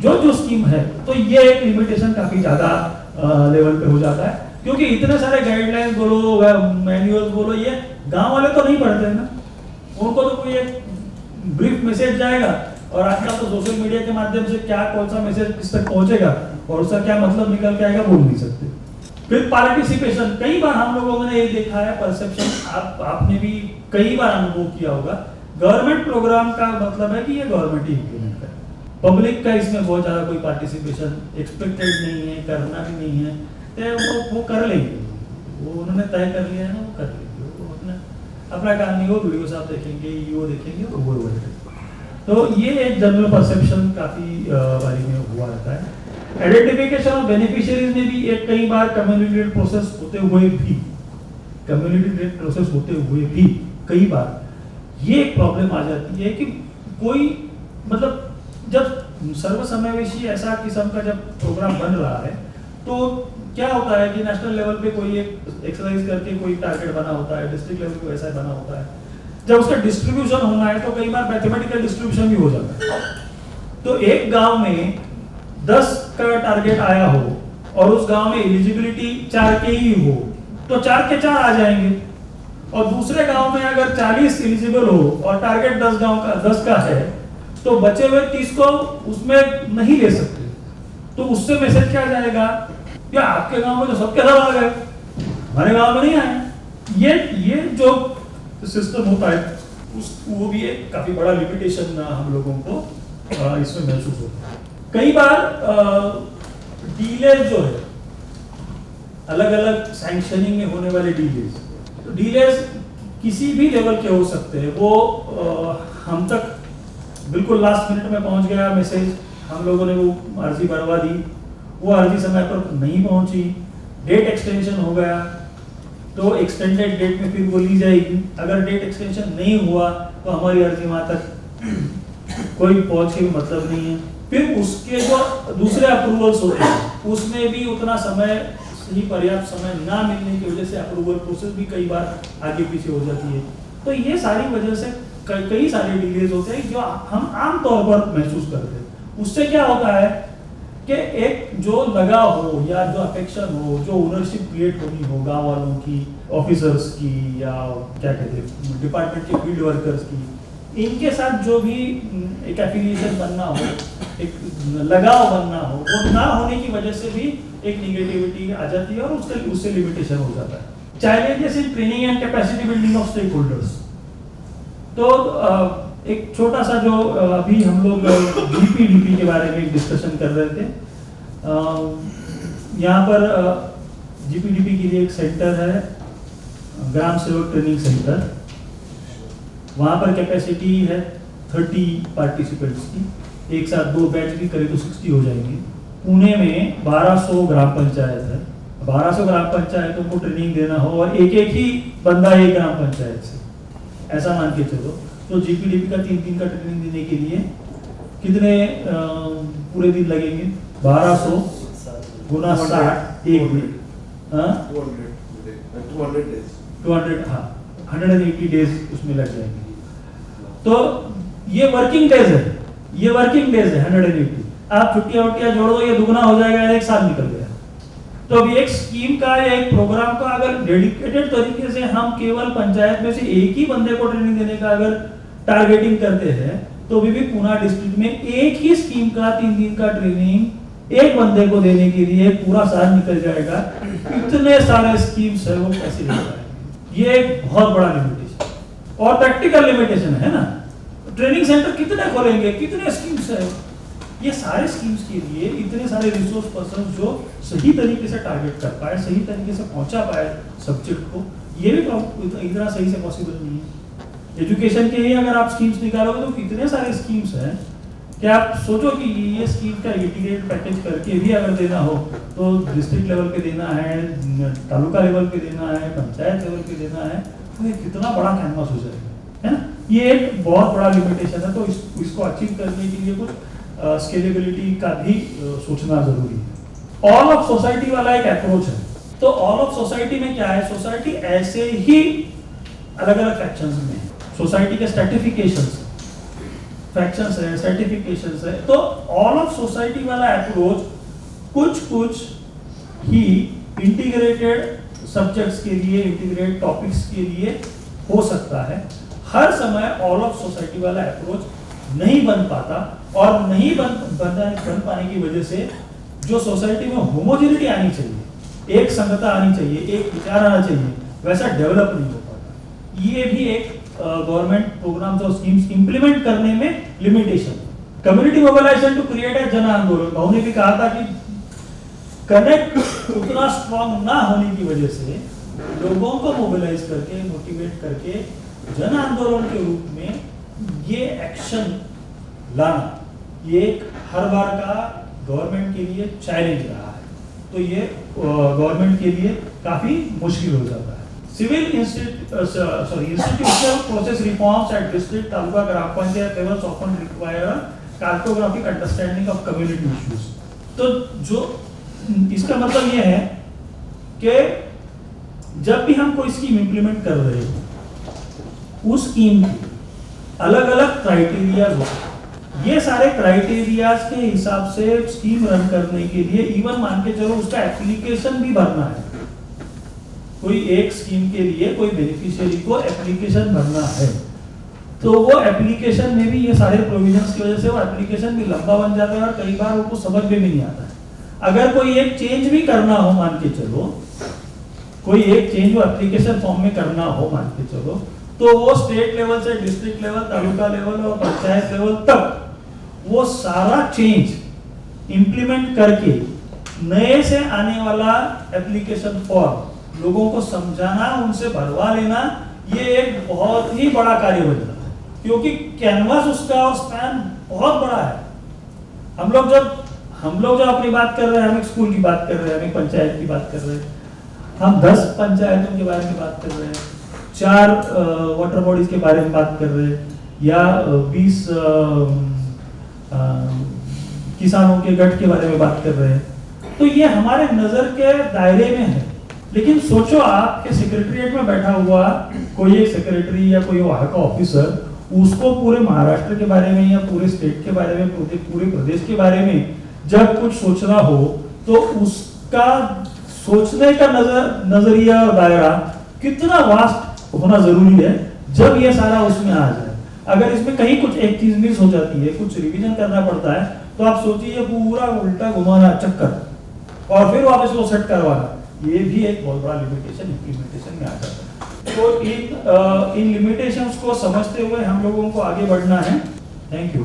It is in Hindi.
जो स्कीम है, तो ये एक लिमिटेशन काफी ज्यादा लेवल पे हो जाता है, क्योंकि इतने सारे गाइडलाइंस बोलो, मैनुअल बोलो, ये गांव वाले तो नहीं पढ़ते हैं ना, उनको तो कोई एक ब्रीफ मैसेज जाएगा, और आजकल तो सोशल मीडिया के माध्यम से क्या कौन सा मैसेज किस तक पहुंचेगा और उसका क्या मतलब निकल के आएगा बोल नहीं सकते। फिर पार्टिसिपेशन, कई बार हम लोगों ने ये देखा है, परसेप्शन आपने भी कई बार अनुभव किया होगा, गवर्नमेंट प्रोग्राम का मतलब है कि ये गवर्नमेंट ही इम्प्लीमेंट करे, पब्लिक का इसमें बहुत ज्यादा कोई पार्टिसिपेशन एक्सपेक्टेड नहीं है, करना भी नहीं है, तो वो कर लेंगे, वो उन्होंने तय कर लिया है ना, वो कर लेंगे, वो अपना काम नहीं, वो वीडियोस आप देखेंगे, वो देखेंगे, तो वो बोलेंगे। तो ये एक जनरल परसेप्शन काफी बारी में हुआ रहता है। आइडेंटिफिकेशन ऑफ बेनिफिशियरीज में भी एक कई बार कम्युनिटी प्रोसेस होते हुए भी कई बार ये एक प्रॉब्लम आ जाती है कि कोई मतलब जब सर्वसमावेशी ऐसा किस्म का जब प्रोग्राम बन रहा है, तो क्या होता है कि नेशनल लेवल पे कोई एक एक्सरसाइज करके कोई टारगेट बना होता है, डिस्ट्रिक्ट लेवल पे ऐसा बना होता है, जब उसका डिस्ट्रीब्यूशन होना है तो कई बार मैथमेटिकल डिस्ट्रीब्यूशन भी हो जाता है। तो एक गांव में 10 का टारगेट आया हो और उस गांव में एलिजिबिलिटी 4 के ही हो, तो 4 के 4 आ जाएंगे, और दूसरे गांव में अगर 40 एलिजिबल हो और टारगेट 10 का है, तो बचे हुए 30 को उसमें नहीं ले सकते, तो उससे मैसेज क्या जाएगा, क्या आपके गांव में तो सबके सब आ गए, हमारे गांव में नहीं आए। ये जो सिस्टम होता है वो भी एक काफी बड़ा लिमिटेशन हम लोगों को इसमें महसूस होता है। कई बार डीलेज जो है, अलग अलग सैंक्शनिंग में होने वाले डीलेज, तो डीलेज किसी भी लेवल के हो सकते हैं, वो हम तक बिल्कुल लास्ट मिनट में पहुंच गया मैसेज, हम लोगों ने वो अर्जी भरवा दी, वो अर्जी समय पर नहीं पहुंची, डेट एक्सटेंशन हो गया, तो एक्सटेंडेड डेट में फिर वो ली जाएगी, अगर डेट एक्सटेंशन नहीं हुआ तो हमारी अर्जी वहां तक कोई पहुंच के भी मतलब नहीं है। फिर उसके जो दूसरे अप्रूवल्स होते हैं उसमें भी उतना समय, सही पर्याप्त समय ना मिलने की वजह से अप्रूवल प्रोसेस भी कई बार आगे पीछे हो जाती है। तो ये सारी वजह से कई सारे डिलेज होते हैं जो हम आम तौर पर महसूस करते हैं। उससे क्या होता है कि एक जो लगाव हो या जो अफेक्शन हो, जो ओनरशिप क्रिएट होनी हो गांव वालों की, ऑफिसर्स की, या क्या कहते हैं डिपार्टमेंट के फील्ड वर्कर्स की, इनके साथ जो भी एक एफिलिएशन बनना हो, एक लगाव बनना हो, वो ना होने की वजह से भी एक निगेटिविटी आ जाती है और उससे लिमिटेशन हो जाता है। Challenges in training and capacity building of stakeholders, तो एक छोटा सा जो अभी हम लोग जीपीडीपी के बारे में डिस्कशन कर रहे थे, यहाँ पर जीपीडीपी के लिए एक सेंटर है, ग्राम सेवक ट्रेनिंग सेंटर, वहाँ पर कैपेसिटी है 30 पार्टिसिपेंट्स की, एक साथ 2 बैच भी करें तो 60 हो जाएंगे। पुणे में 1200 ग्राम पंचायत है, 1200 ग्राम पंचायतों को ट्रेनिंग देना हो और एक ही बंदा एक ग्राम पंचायत से, ऐसा मान के चलो, तो जीपीडीपी का 3 दिन का ट्रेनिंग देने के लिए कितने पूरे दिन लगेंगे? 1200 गुना 60 एक दिन, 200 हाँ 180 डेज उसमें लग जाएंगे। तो ये वर्किंग डेज है, 180। आप छुट्टियां जोड़ दो, ये दुगना हो जाएगा, एक साल निकल गया। तो अभी एक स्कीम का या एक प्रोग्राम का अगर डेडिकेटेड तरीके से हम केवल पंचायत में से एक ही बंदे को ट्रेनिंग देने का अगर टारगेटिंग करते हैं, तो भी पुणे डिस्ट्रिक्ट में एक ही स्कीम का 3 दिन का ट्रेनिंग एक बंदे को देने के लिए पूरा साल निकल जाएगा। इतने सारे स्कीम्स है, वो कैसे ले पाएंगे? ये एक बहुत बड़ा लिमिटेशन और प्रैक्टिकल लिमिटेशन है ना। ट्रेनिंग सेंटर कितने खोलेंगे, कितने स्कीम्स है, ये सारे स्कीम्स के लिए इतने सारे रिसोर्स पर्सन जो सही तरीके से टारगेट कर पाए, सही तरीके से पहुंचा पाए सब्जेक्ट को, ये भी इतना सही से पॉसिबल नहीं है। एजुकेशन के ही अगर आप स्कीम्स निकालोगे तो कितने सारे स्कीम्स हैं कि आप सोचो कि ये स्कीम का इंटीग्रेटेड पैकेज करके भी अगर देना हो तो डिस्ट्रिक्ट लेवल पे देना है, तालुका लेवल पे देना है, पंचायत लेवल पे देना है, तो ये कितना बड़ा कैनवास हो जाएगा, है ना। ये एक बहुत बड़ा लिमिटेशन है। तो इसको अचीव करने के लिए कुछ स्केलेबिलिटी का भी सोचना जरूरी है। ऑल ऑफ सोसाइटी वाला एक अप्रोच है। तो ऑल ऑफ सोसाइटी में क्या है, सोसाइटी ऐसे ही अलग अलग फैक्शंस में है, सोसाइटी के स्ट्रेटिफिकेशंस, फ्रैक्शंस है, सर्टिफिकेशंस है, तो ऑल ऑफ सोसाइटी वाला अप्रोच कुछ ही इंटीग्रेटेड सब्जेक्ट्स के लिए, इंटीग्रेटेड टॉपिक्स के लिए हो सकता है। हर समय ऑल ऑफ सोसाइटी वाला अप्रोच नहीं बन पाता, और नहीं बन पाने की वजह से जो सोसाइटी में होमोजेनिटी आनी चाहिए, एक संगता आनी चाहिए, एक विचार आना चाहिए, वैसा डेवलप नहीं हो पाता। ये भी एक गवर्नमेंट प्रोग्राम्स और स्कीम्स इंप्लीमेंट करने में limitation. Community mobilisation to create a जन आंदोलन, भाव ने भी कहा था कि कनेक्ट उतना स्ट्रॉन्ग ना होने की वजह से लोगों को मोबिलाइज करके, मोटिवेट करके जन आंदोलन के रूप में ये एक्शन लाना, ये एक हर बार का गवर्नमेंट के लिए चैलेंज रहा है। तो ये गवर्नमेंट के लिए काफी मुश्किल हो जाता है। Civil institutional process reforms at district, taluka, gram panchayat level often require cartographic understanding of community issues. तो जो इसका मतलब ये है कि जब भी हम कोई स्कीम इंप्लीमेंट कर रहे हैं, उस स्कीम के अलग अलग क्राइटेरियाज होते हैं। ये सारे क्राइटेरियाज के हिसाब से स्कीम रन करने के लिए इवन मान के चलो उसका एप्लीकेशन भी भरना है। कोई एक स्कीम के लिए कोई बेनिफिशियरी को एप्लीकेशन भरना है, तो वो एप्लीकेशन में भी ये सारे प्रोविजंस की वजह से वो एप्लीकेशन भी लंबा बन जाता है और कई बार उनको समझ में भी नहीं आता है। अगर कोई एक चेंज भी करना हो, मान के चलो कोई एक चेंज वो एप्लीकेशन फॉर्म में करना हो, मान के चलो, तो वो स्टेट लेवल से डिस्ट्रिक्ट लेवल, तालुका लेवल और पंचायत लेवल तक वो सारा चेंज इंप्लीमेंट करके नए से आने वाला एप्लीकेशन फॉर्म लोगों को समझाना, उनसे भरवा लेना, ये एक बहुत ही बड़ा कार्य हो जाता है, क्योंकि कैनवास उसका और स्पैन बहुत बड़ा है। हम लोग जब अपनी बात कर रहे हैं, हम एक स्कूल की बात कर रहे हैं, हम एक पंचायत की बात कर रहे हैं, हम 10 पंचायतों के बारे में बात कर रहे हैं, 4 वाटर बॉडीज के बारे में बात कर रहे हैं, या 20 किसानों के गठ के बारे में बात कर रहे हैं, तो ये हमारे नजर के दायरे में है। लेकिन सोचो आप कि सेक्रेटरीट में बैठा हुआ कोई एक सेक्रेटरी या कोई वहां का ऑफिसर, उसको पूरे महाराष्ट्र के बारे में या पूरे स्टेट के बारे में, पूरे प्रदेश के बारे में जब कुछ सोचना हो, तो उसका सोचने का नजरिया और दायरा कितना वास्ट होना जरूरी है जब ये सारा उसमें आ जाए। अगर इसमें कहीं कुछ एक चीज मिस हो जाती है, कुछ रिवीजन करना पड़ता है, तो आप सोचिए पूरा उल्टा घुमाना चक्कर और फिर वापस वो सेट करवाना, ये भी एक बहुत बड़ा लिमिटेशन इंप्लीमेंटेशन में आ जाता है। तो इन लिमिटेशंस को समझते हुए हम लोगों को आगे बढ़ना है। Thank you.